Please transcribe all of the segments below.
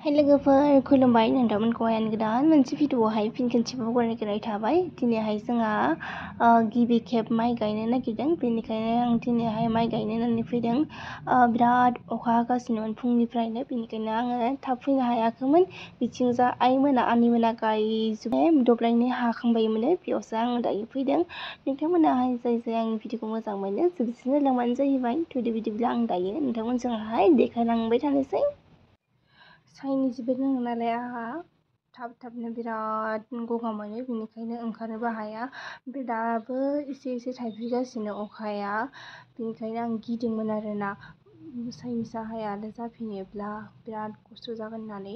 Hai लोगोफोर खुलुमबाय नोंथांमोनखौहाय आं गोदान मोनसे भिडिअआवहाय फिन खनसेबाव बरायनाय थाबाय। दिनैहाय जोंहा गिबि खेब माइ गायनो नागिरदों, बेनिखायनो आं दिनैहाय माइ गायनो होननानै फैदों। बिराद अखा हागासिनोमोन फुंनिफ्रायनो, बेनिखायनो आङो थाब फैनो हायाखैमोन। बिथिंजा आइमोना आनैमोना गायजोबबाय, दब्लायनै हाखांबायमोन, बेयावसो आं दायो फैदों। नोंथांमोनाहाय जाय आंनि भिडिअखौ मोजां मोनो जोबसिन होलांबानो जाहैबाय। बिदिब्ला आं दायो नोंथांमोनजोंहाय देखायलांबाय थानोसै। साइनि जोबोद नाङो नालाय आंहा थाबनो बिराद गगा मोनो, बेनिखायनो ओंखारनोबो हाया। ओमफ्राय दाबो एसे थाइफ्रिगासिनो अखाया, बेनिखायनो आं गिदोंमोन आरोना साइनि साहाया आरो जाफिनोब्ला बिराद खस्थ' जागोन होननानै।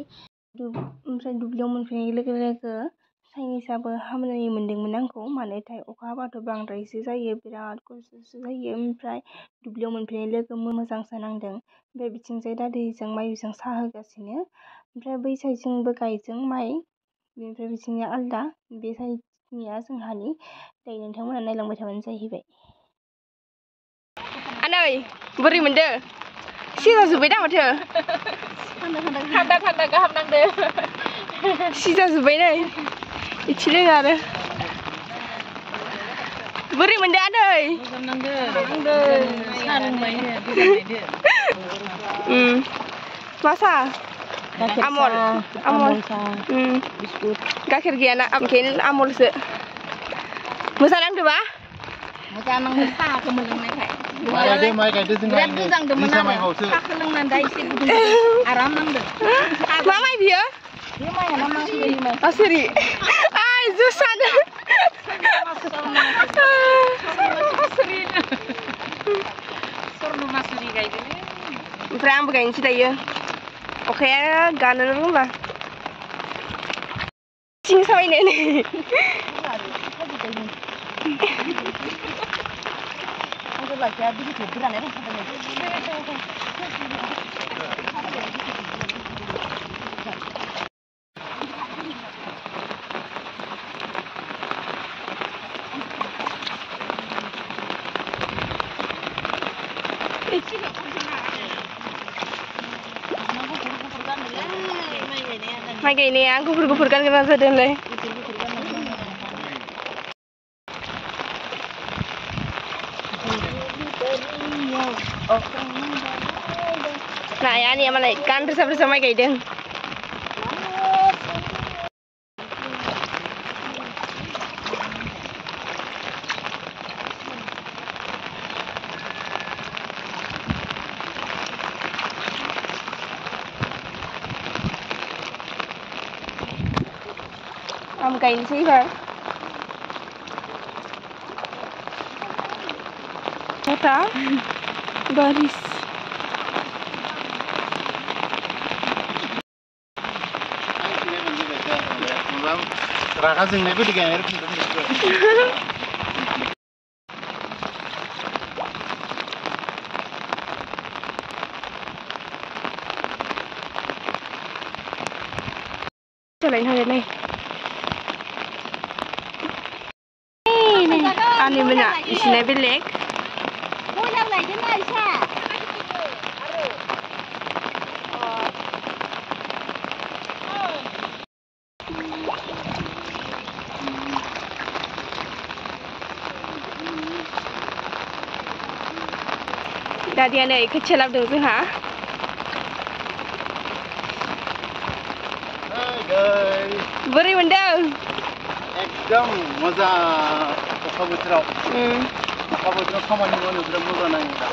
ओमफ्राय दुब्लियाव मोनफैनाय लोगो लोगो साइनिसाबो हामनाय मोन्दोंमोन आंखौ। मानोथाय अखा हाबाथ' बांद्रायसो जायो, बिराद खस्थ'सो जायो। ओमफ्राय दुब्लियाव मोनफैनाय लोगो मोजांसो नांदों। ओमफ्राय बिथिंजाय दादैजों माइजों साहा होगासिनो। ओमफ्राय बै साइडजोंबो गायजों माइ, बेनिफ्राय बिथिंनिया आलदा, बे साइडनिया जोंहानि। दायो नोंथांमोना नायलांबाय थाबानो जाहैबाय। आनै बोरै मोनदो? सिजाजोब्बाय दा माथो? थान्दा गाहाम नांदो। सिजाजोब्बाय नै इथिनो आरो। बोरै मोनदो आनै? मोजां नांदो। साहा लोंबाय मा साहा? आमल बिस्कुट। गाइखेर गैयाना, ओंखायनो आमलसो। मोजां नांदोबा? मोजां नांदो साहाखौ मोनलोंनायखाय। माइ गायदो जोंहा बिराद गोजांदोंमोन आरो साहाखौ लोंनानै दा एसे गुदुं आराम नांदो। मा माइ बियो? बे माइयानो मासुरि। आइ जोसानो। मासुरि गायदों। ओमफ्राय आंबो गायनोसै दायो। अखाया गानोनो रोंला। सिं साबायनानै माइ गायनाया गुफुर गाननो गोनां जादोंलै। नाया मालाय गान रोजाब माइ गायदों। आं गायनोसै एबार। Kota baris. Raga जोंनायबो दिगायनाय रखम। Chalain hangin nay. Ani mana isine belek. Mulang lagi na isa. Dadiane खोथिया लाबोदों जोंहा। बोरै मोनदों? एकदम मोजां अखा बोथोराव। अखा बोथोराव खामानि मावनो बिराद मोजां नाङो दा।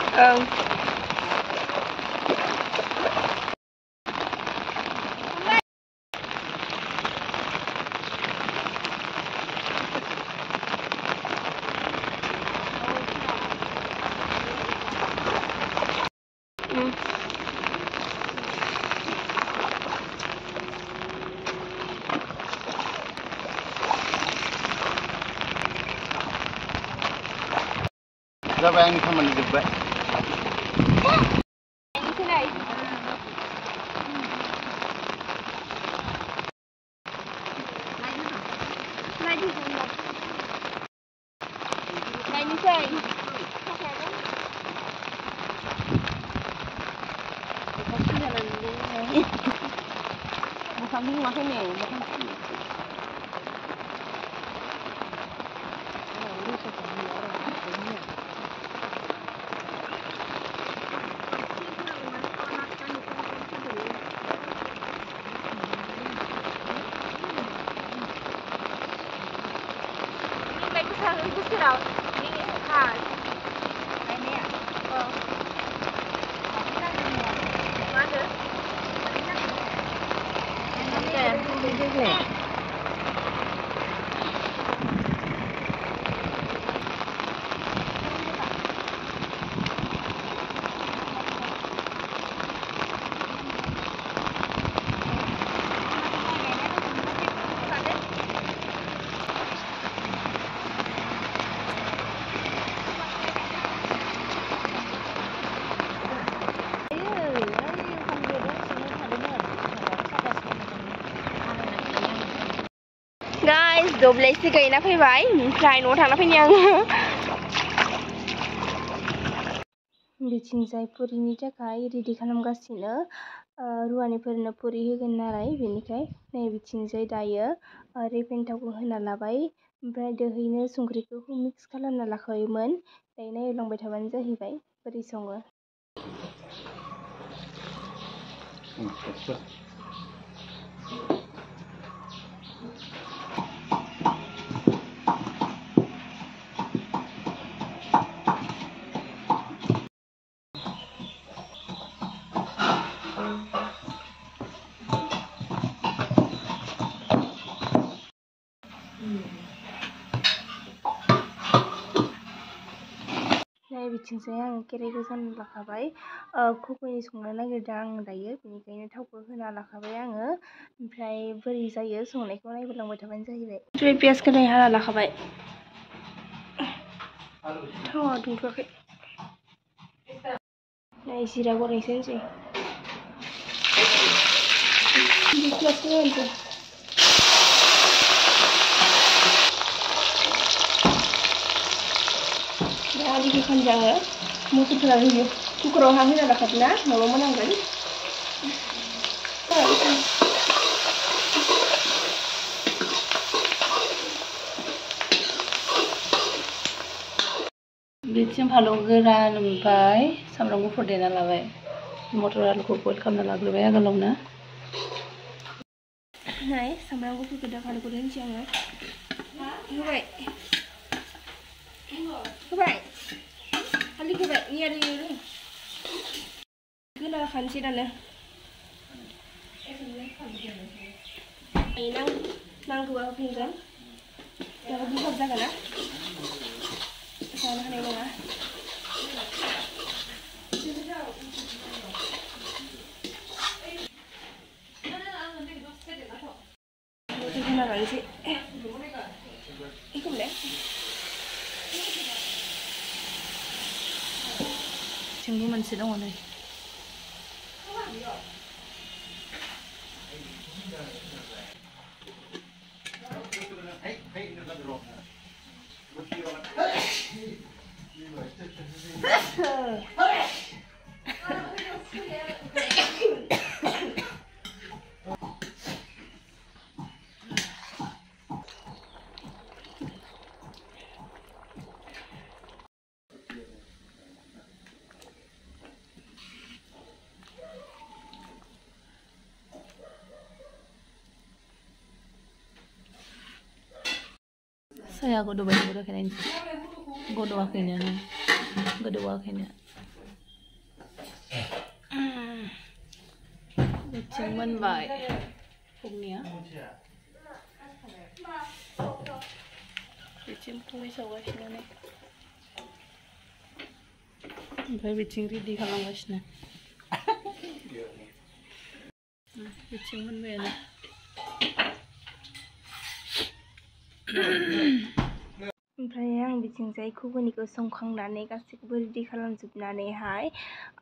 जाबाय आंनि खामानि जोब्बाय। मोखां नुवाखै नै मोखां बोसोराव guys, dब्लायसे गायना फैबाय ओमफ्राय न'आव थांना फैनि आङो बिथिंजाय पुरिनि थाखाय रेडि खालामगासिनो रुवानिफोरनो पुरि होगोन नालाय बेनिखाय नै बिथिंजाय दायो रेफाइन थावखौ होना लाबाय ओमफ्राय दोहैनो संख्रिखौ मिक्स खालामना लाखायोमोन दायो नायलांबाय थाबानो जाहैबाय बोरै सङो बिथिंजाय आं केराइखौ जानना लाखाबाय खख'नि संनो नागिरदों आं दायो बेनिखायनो थावखौ होना लाखाबाय आङो ओमफ्राय बोरै जायो संनायखौ नायबोलांबाय थाबानो जाहैबाय ओमफ्राय पियासखौ नै हाना लाखाबाय थावा दुंथ'वाखै नै जिरा गरनैसो होनसै पियासखौ होनसै आलिखौ खानजा आङो मटरफोरा होयो कुकाराव हा होना लाखादों ना माबा मोनांगोन बिथिं फालौ गोरान ओमफ्राय सामब्राम गुफुर देना लाबाय मटर आलुखौ बयल खालामना लाग्रोबाय आगोलावनो नै सामब्राम गुफुरखौ दा फालौखौ होनसै आङो होबाय होबाय हालदै होबाय नियार होना खानसै दानो नांगौबा होफिनगोन दाबो गोब्राब जागोन ना जानो हानाय नङा होना लानोसै जोंबो मोनसे दङ नै saya godobaय गोदौवाखैनो बिथिं मोनबाय फुंनिया बिथिं फुंनि सावगासिनो नै ओमफ्राय बिथिं रेडि खालामगासिनो बिथिं मोनबायानो ओमफ्राय आं बिथिंजाय घुगुनिखौ संखांनानै गासैखौबो रेडि खालामजोबनानैहाय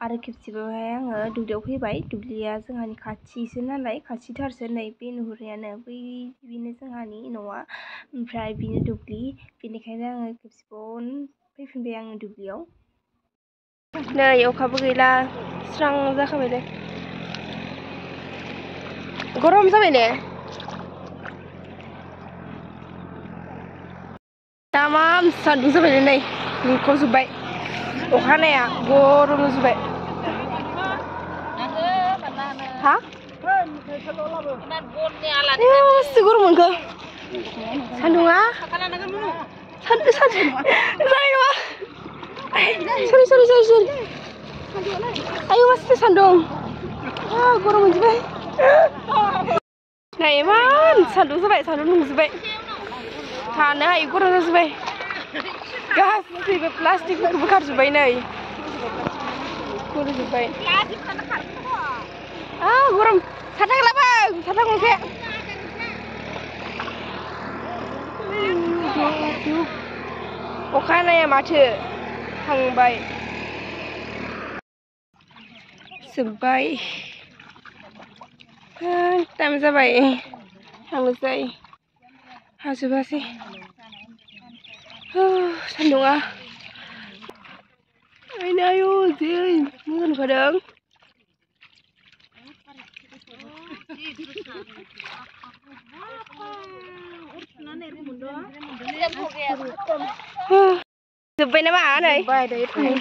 आरो खेबसेबावहाय आङो दुब्लियाव फैबाय दुब्लिया जोंहानि खाथिसो नालाय खाथिथारसो नै बे नुहुरनायानो बेनो जोंहानि न'आ ओमफ्राय बेनो दुब्लि बेनिखायनो आङो खेबसेबाव फैफिनबाय आङो दुब्लियाव नै अखाबो गैला स्रां जाखाबायलै गरम जाबाय ने तामाम सान्दुं जाबाय नै दुंखावजोब्बाय अखा हानाया गरम जाजोब्बाय हा एसे गरम मोनखो सान्दुङा सान्दुं जानाय नङा सरि आयौ मासे सान्दुं गरम मोनजोब्बाय नै इमान सान्दुं जाबाय सान्दुं दुंजोब्बाय थानो हायै गरम जाजोब्बाय गासैबो प्लास्टिकफोरखौ बोखारजोब्बाय नै गरमजोब्बाय गरम साथा लाबो साथा गंसे अखा हानाया माथो थांबाय जोब्बाय टाइम जाबाय थांनोसै हाजोबासै सान्दुङा आयौ जै मोजां नुखादों जोब्बाय नामा नै टाइम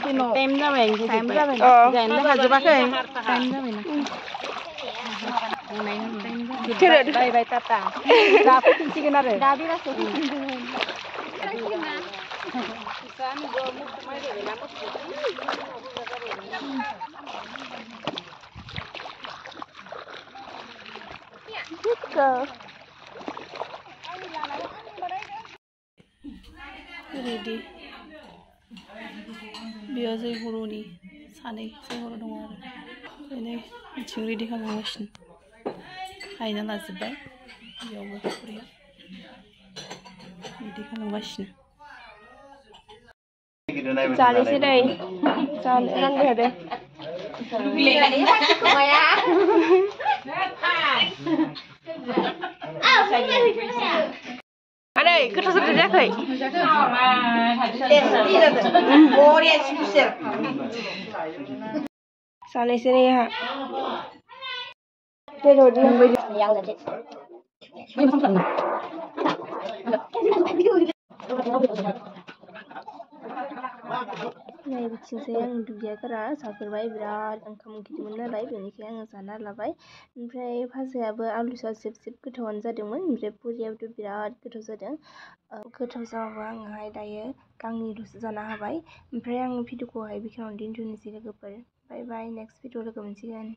जाबाय गायनो हाजोबाखै टाइम जाबाय बाय बाय टाटा दा फैफिनसिगोन आरो दा रेडि बेयाव जै बर'नि सानै जै बर' दङ आरो ओंखायनो मिथिं रेडि खालामगासिनो हायना लाजोब्बाय बेयावबो फुख्रिया रेडि खालामगासिनो जानोसै नै जानो रानबाय थादों आनै गोथाव जादों जायाखै जानोसै नै आंहा नै बिथिंसै आं दुब्लियाफोरा जाफेरबाय बिराद ओंखाम ओंख्रिमोन नालाय बेनिखाय आङो जाना लाबाय ओमफ्राय भाजायाबो आलुजों जेब गोथावानो जादोंमोन ओमफ्राय पुरियाबोथ' बिराद गोथाव जादों गोथाव जाबाबो आङोहाय दायो गांनैल'सो जानो हाबाय ओमफ्राय आं भिडिअखौहाय बेखिनियावनो दोनथ'नोसै लोगोफोर बाय बाय नेक्स्ट भिडिअ लोगो मोनसिगोन